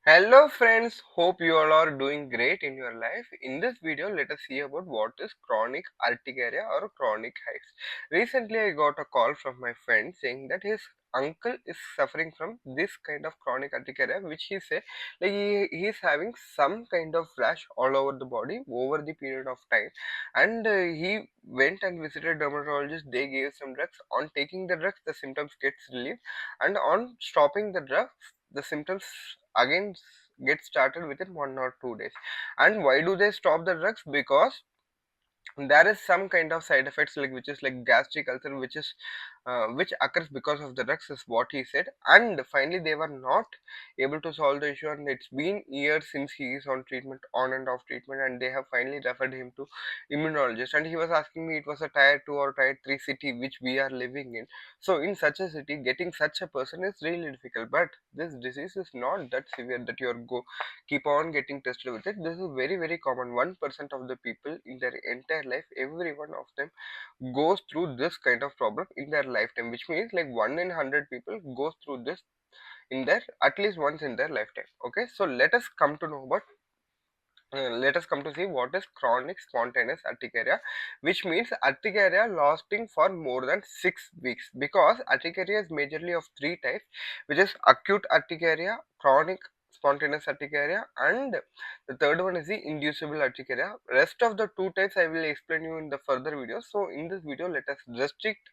Hello friends, hope you all are doing great in your life. In this video, let us see about what is chronic urticaria or chronic hives. Recently, I got a call from my friend saying that his uncle is suffering from this kind of chronic urticaria, which he said like he is having some kind of rash all over the body over the period of time, and he went and visited dermatologist. They gave some drugs. On taking the drugs, the symptoms gets relieved, and on stopping the drugs, the symptoms again get started within 1 or 2 days. And why do they stop the drugs? Because there is some kind of side effects, like which is like gastric ulcer, which occurs because of the drugs, is what he said. And finally they were not able to solve the issue, and it's been years since he is on treatment, on and off treatment, and they have finally referred him to immunologist. And he was asking me, it was a tier 2 or tier 3 city which we are living in, so in such a city getting such a person is really difficult. But this disease is not that severe that you are go keep on getting tested with it. This is very common. 1% of the people in their entire life, every one of them goes through this kind of problem in their lifetime, which means like 1 in 100 people goes through this in their at least once in their lifetime. Okay, so let us come to see what is chronic spontaneous urticaria, which means urticaria lasting for more than 6 weeks. Because urticaria is majorly of three types, which is acute urticaria, chronic spontaneous urticaria, and the third one is the inducible urticaria. Rest of the two types I will explain you in the further videos. So in this video, let us restrict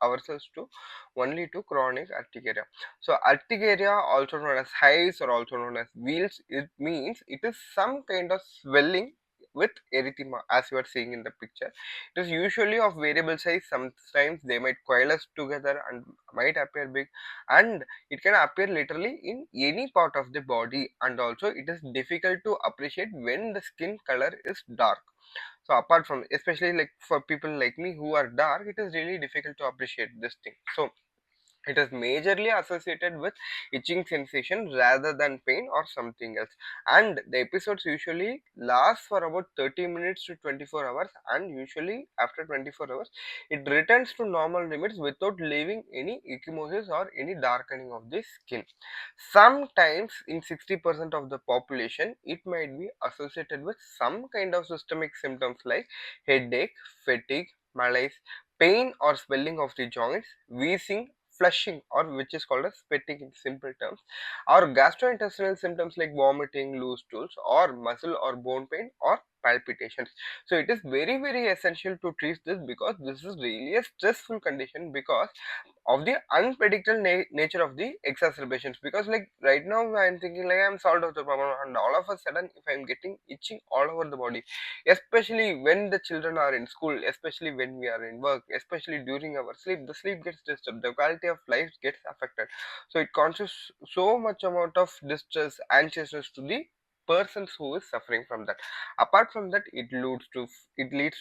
ourselves to only to chronic urticaria. So urticaria, also known as hives or also known as wheals, it means it is some kind of swelling with erythema, as you are seeing in the picture. It is usually of variable size. Sometimes they might coalesce together and might appear big, and it can appear literally in any part of the body. And also it is difficult to appreciate when the skin color is dark. So apart from, especially like for people like me who are dark, it is really difficult to appreciate this thing. So it is majorly associated with itching sensation rather than pain or something else. And the episodes usually last for about 30 minutes to 24 hours, and usually after 24 hours it returns to normal limits without leaving any ecchymosis or any darkening of the skin. Sometimes in 60% of the population it might be associated with some kind of systemic symptoms like headache, fatigue, malaise, pain or swelling of the joints, wheezing, flushing, or which is called as spitting in simple terms, or gastrointestinal symptoms like vomiting, loose stools, or muscle or bone pain, or palpitations. So it is very essential to treat this, because this is really a stressful condition because of the unpredictable nature of the exacerbations. Because like right now I'm thinking like I'm solved of the problem, and all of a sudden if I'm getting itching all over the body, especially when the children are in school, especially when we are in work, especially during our sleep, the sleep gets disturbed, the quality of life gets affected. So it causes so much amount of distress, anxiousness to the persons who is suffering from that. Apart from that, it leads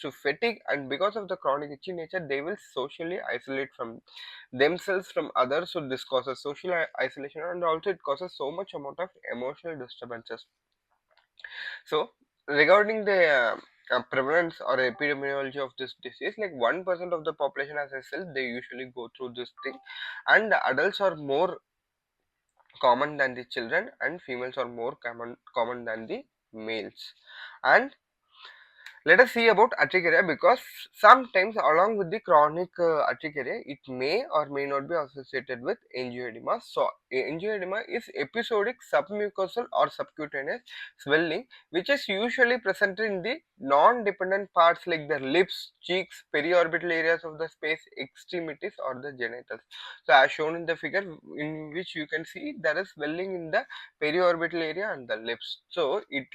to fatigue, and because of the chronic itchy nature they will socially isolate from themselves from others. So this causes social isolation, and also it causes so much amount of emotional disturbances. So regarding the prevalence or epidemiology of this disease, like 1% of the population, as I said, they usually go through this thing, and adults are more common than the children, and females are more common than the males. And let us see about urticaria, because sometimes along with the chronic urticaria, it may or may not be associated with angioedema. So angioedema is episodic submucosal or subcutaneous swelling, which is usually present in the non-dependent parts like the lips, cheeks, periorbital areas of the space, extremities, or the genitals. So as shown in the figure, in which you can see there is swelling in the periorbital area and the lips. So it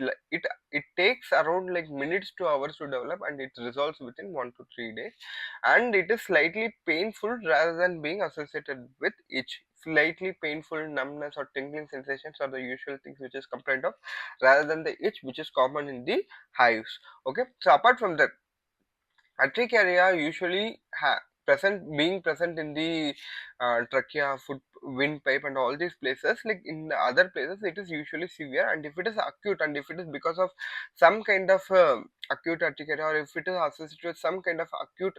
takes around like minutes to hours to develop, and it resolves within 1 to 3 days, and it is slightly painful rather than being associated with itch. Slightly painful, numbness or tingling sensations are the usual things which is complained of, rather than the itch which is common in the hives. Okay, so apart from that, urticaria usually present in the trachea, foot, windpipe, and all these places, like in the other places it is usually severe. And if it is acute, and if it is because of some kind of acute urticaria, or if it is associated with some kind of acute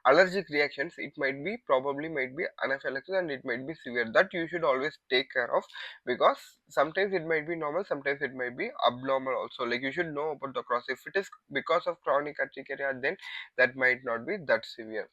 allergic reactions, it might be, probably might be anaphylaxis, and it might be severe. That you should always take care of, because sometimes it might be normal, sometimes it might be abnormal also. Like you should know about the cause. If it is because of chronic urticaria, then that might not be that severe.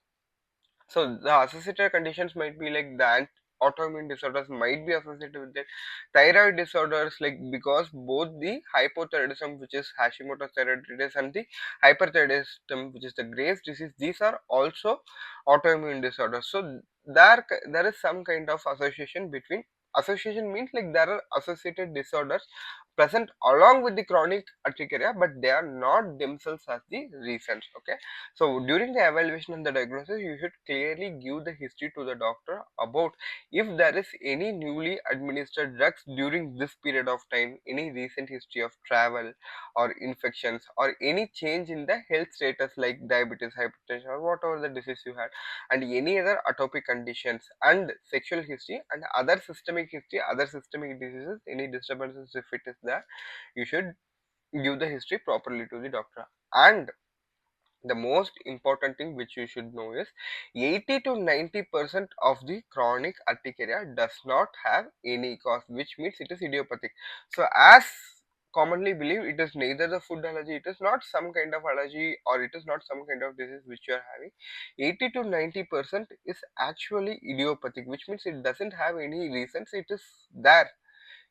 So the associated conditions might be like that. Autoimmune disorders might be associated with it. Thyroid disorders, like because both the hypothyroidism, which is Hashimoto's thyroiditis, and the hyperthyroidism, which is the Graves' disease, these are also autoimmune disorders. So there is some kind of association between. Association means like there are associated disorders present along with the chronic urticaria, but they are not themselves as the reasons. Okay, so during the evaluation and the diagnosis, you should clearly give the history to the doctor about if there is any newly administered drugs during this period of time, any recent history of travel or infections, or any change in the health status like diabetes, hypertension, or whatever the disease you had, and any other atopic conditions, and sexual history, and other systemic history, other systemic diseases, any disturbances if it is there, you should give the history properly to the doctor. And the most important thing which you should know is 80 to 90% of the chronic urticaria does not have any cause, which means it is idiopathic. So as commonly believed, it is neither the food allergy, it is not some kind of allergy, or it is not some kind of disease which you are having. 80 to 90% is actually idiopathic, which means it doesn't have any reasons, it is there.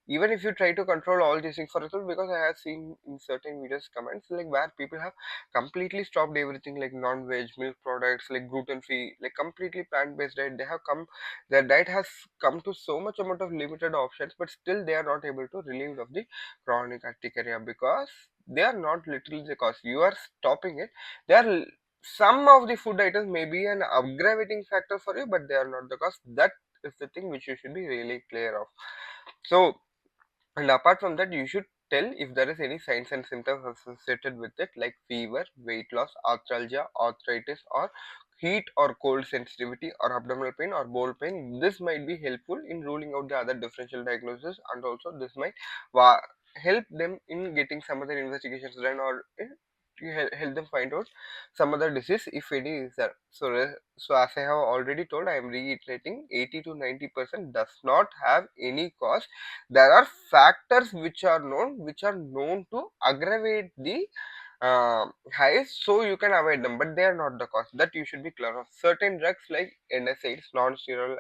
Even if you try to control all these things, for example, because I have seen in certain videos comments like where people have completely stopped everything, like non-veg, milk products, like gluten free, like completely plant-based diet. They have come, their diet has come to so much amount of limited options, but still they are not able to relieve of the chronic urticaria, because they are not literally the cause. You are stopping it. They are some of the food items may be an aggravating factor for you, but they are not the cause. That is the thing which you should be really clear of. So, and apart from that, you should tell if there is any signs and symptoms associated with it, like fever, weight loss, arthralgia, arthritis, or heat or cold sensitivity, or abdominal pain or bowel pain. This might be helpful in ruling out the other differential diagnosis, and also this might help them in getting some other investigations done, or to help them find out some other disease if any is there. So, so as I have already told, I am reiterating, 80 to 90% does not have any cause. There are factors which are known to aggravate the hives, so you can avoid them, but they are not the cause. That you should be clear of. Certain drugs like NSAIDs, non-steroidal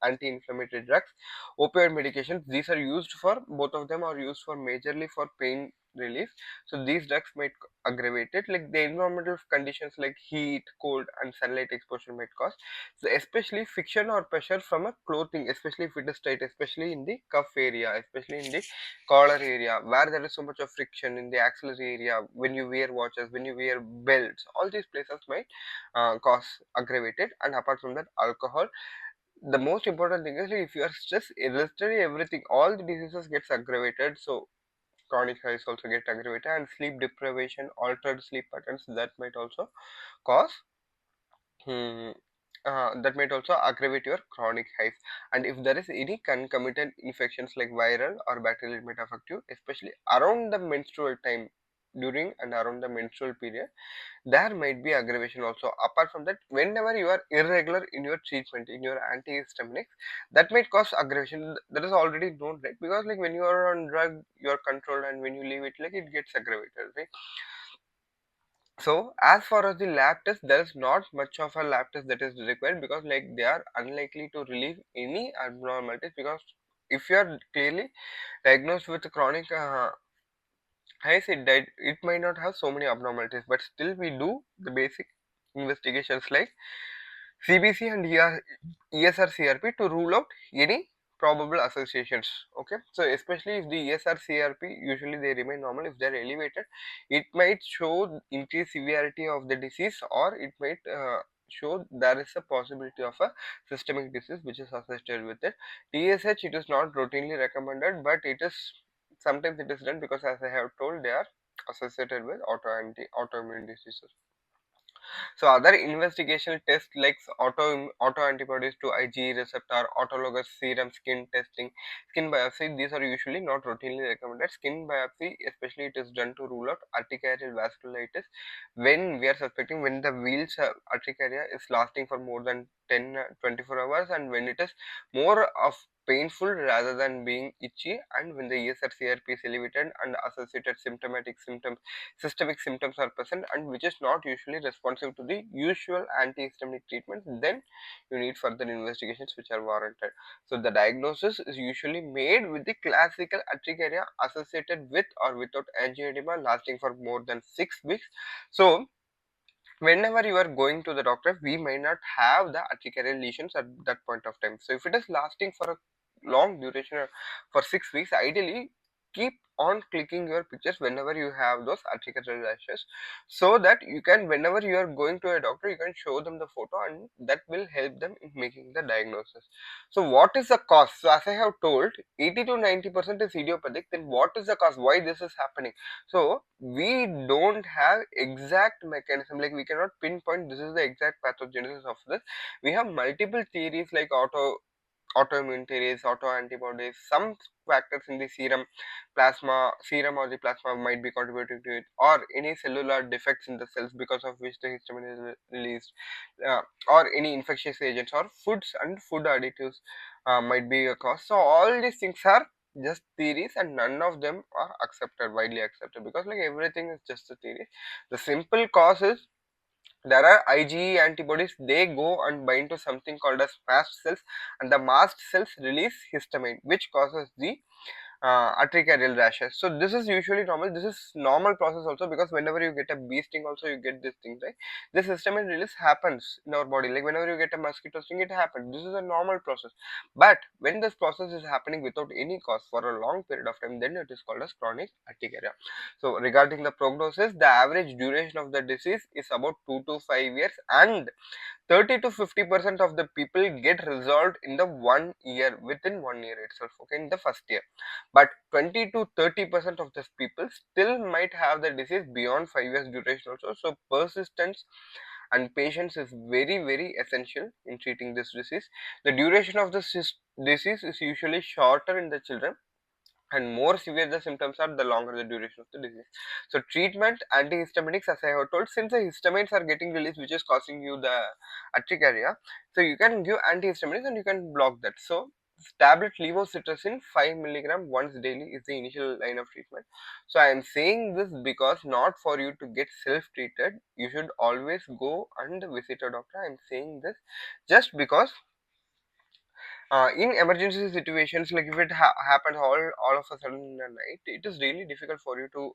anti-inflammatory drugs, opioid medications, these are used for, both of them are used for majorly for pain relief. So these drugs might aggravate it. Like the environmental conditions like heat, cold, and sunlight exposure might cause. So especially friction or pressure from a clothing, especially if it is tight, especially in the cuff area, especially in the collar area, where there is so much of friction in the axillary area, when you wear watches, when you wear belts, all these places might cause aggravated. And apart from that, alcohol. The most important thing is, like, if you are stressed, literally everything, all the diseases gets aggravated. So chronic hives also get aggravated, and sleep deprivation, altered sleep patterns, that might also cause Hmm, that might also aggravate your chronic hives. And if there is any concomitant infections like viral or bacterial, it might affect you, especially around the menstrual time, during and around the menstrual period. There might be aggravation also. Apart from that, whenever you are irregular in your treatment, in your antihistaminics, that might cause aggravation. That is already known, right? Because like when you are on drug, you are controlled, and when you leave it, like it gets aggravated, right? So as far as the lab test, there is not much of a lab test that is required, because like they are unlikely to relieve any abnormalities, because if you are clearly diagnosed with chronic hives, it might not have so many abnormalities, but still we do the basic investigations like CBC and ESR-CRP to rule out any probable associations. Okay, so especially if the ESR-CRP usually they remain normal, if they are elevated, it might show increased severity of the disease, or it might show there is a possibility of a systemic disease which is associated with it. TSH, it is not routinely recommended, but it is sometimes it is done, because as I have told, they are associated with autoimmune diseases. So other investigational tests like auto antibodies to IgE receptor, autologous serum, skin testing, skin biopsy, these are usually not routinely recommended. Skin biopsy, especially, it is done to rule out urticarial vasculitis when we are suspecting, when the wheals urticaria is lasting for more than 24 hours, and when it is more of painful rather than being itchy, and when the ESR/CRP is elevated and associated systemic symptoms are present, and which is not usually responsive to the usual antihistaminic treatment, then you need further investigations which are warranted. So the diagnosis is usually made with the classical urticaria associated with or without angioedema lasting for more than 6 weeks. So whenever you are going to the doctor, we may not have the urticarial lesions at that point of time. So if it is lasting for a long duration for 6 weeks, ideally keep on clicking your pictures whenever you have those urticarial rashes, so that you can, whenever you are going to a doctor, you can show them the photo, and that will help them in making the diagnosis. So what is the cause? So as I have told, 80 to 90% is idiopathic. Then what is the cause, why this is happening? So we don't have exact mechanism, like we cannot pinpoint this is the exact pathogenesis of this. We have multiple theories like autoimmune theories, autoantibodies, some factors in the serum or the plasma might be contributing to it, or any cellular defects in the cells because of which the histamine is released, uh, or any infectious agents or foods and food additives might be a cause. So all these things are just theories, and none of them are widely accepted, because like everything is just a theory. The simple cause is there are IgE antibodies, they go and bind to something called as mast cells, and the mast cells release histamine, which causes the urticarial rashes. So this is usually normal. This is normal process also, because whenever you get a bee sting also you get this thing, right? This histamine release happens in our body. Like whenever you get a mosquito sting, it happens. This is a normal process. But when this process is happening without any cause for a long period of time, then it is called as chronic urticaria. So regarding the prognosis, the average duration of the disease is about 2 to 5 years, and 30 to 50% of the people get resolved in the 1 year, within 1 year itself, okay, in the first year. But 20 to 30% of these people still might have the disease beyond 5 years duration also. So persistence and patience is very essential in treating this disease. The duration of this disease is usually shorter in the children, and more severe the symptoms are, the longer the duration of the disease. So treatment, antihistaminics, as I have told, since the histamines are getting released which is causing you the urticaria, so you can give antihistaminics and you can block that. So tablet levocetirizine 5 milligram once daily is the initial line of treatment. So I am saying this because not for you to get self treated, you should always go and visit a doctor. I am saying this just because in emergency situations, like if it happens all of a sudden in the night, it is really difficult for you to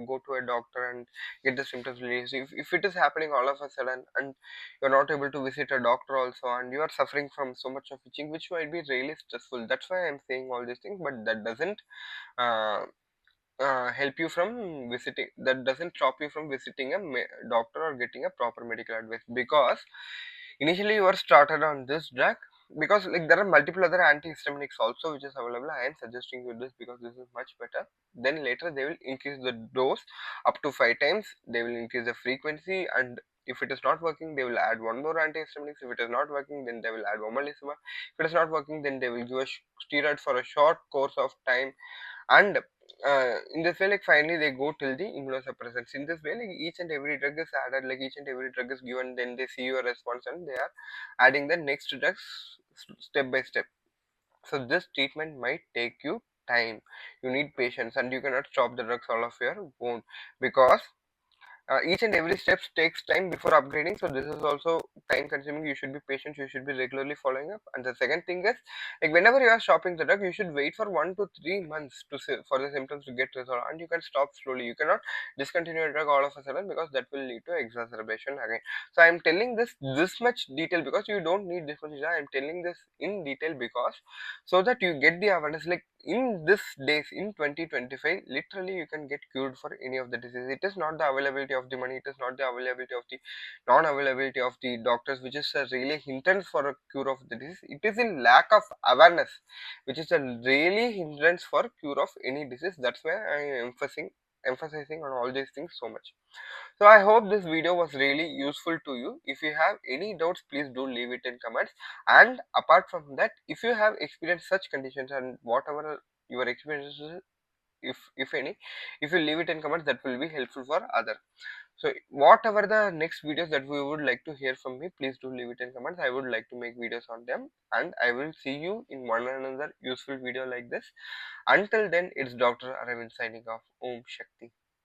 go to a doctor and get the symptoms released. If it is happening all of a sudden and you're not able to visit a doctor also, and you are suffering from so much of itching, which might be really stressful. That's why I'm saying all these things, but that doesn't uh, help you from visiting, that doesn't stop you from visiting a doctor or getting a proper medical advice. Because initially you are started on this drug, because like there are multiple other antihistaminics also which is available. I am suggesting you this because this is much better. Then later they will increase the dose up to 5 times, they will increase the frequency, and if it is not working, they will add one more antihistaminics. If it is not working, then they will add omalizumab. If it is not working, then they will give a steroid for a short course of time. And in this way, like finally they go till the immunosuppressants. In this way, like each and every drug is added, like each and every drug is given, then they see your response and they are adding the next drugs step by step. So this treatment might take you time, you need patience, and you cannot stop the drugs all of your own, because each and every steps takes time before upgrading. So this is also time consuming. You should be patient, you should be regularly following up. And the second thing is, like whenever you are stopping the drug, you should wait for 1 to 3 months for the symptoms to get resolved, and you can stop slowly. You cannot discontinue a drug all of a sudden, because that will lead to exacerbation again. So I am telling this much detail because you don't need this much detail. I am telling this in detail because so that you get the awareness, like in this days in 2025, literally you can get cured for any of the disease. It is not the availability of the money, it is not the availability of the non-availability of the doctors which is a really hindrance for a cure of the disease. It is in lack of awareness which is a really hindrance for cure of any disease. That's why I am emphasizing emphasizing on all these things so much. So I hope this video was really useful to you. If you have any doubts, please do leave it in comments. And apart from that, if you have experienced such conditions and whatever your experiences, if any, if you leave it in comments, that will be helpful for other. So whatever the next videos that we would like to hear from me, please do leave it in comments. I would like to make videos on them, and I will see you in one another useful video like this. Until then, it's Dr. Aravind signing off. Om Shakti.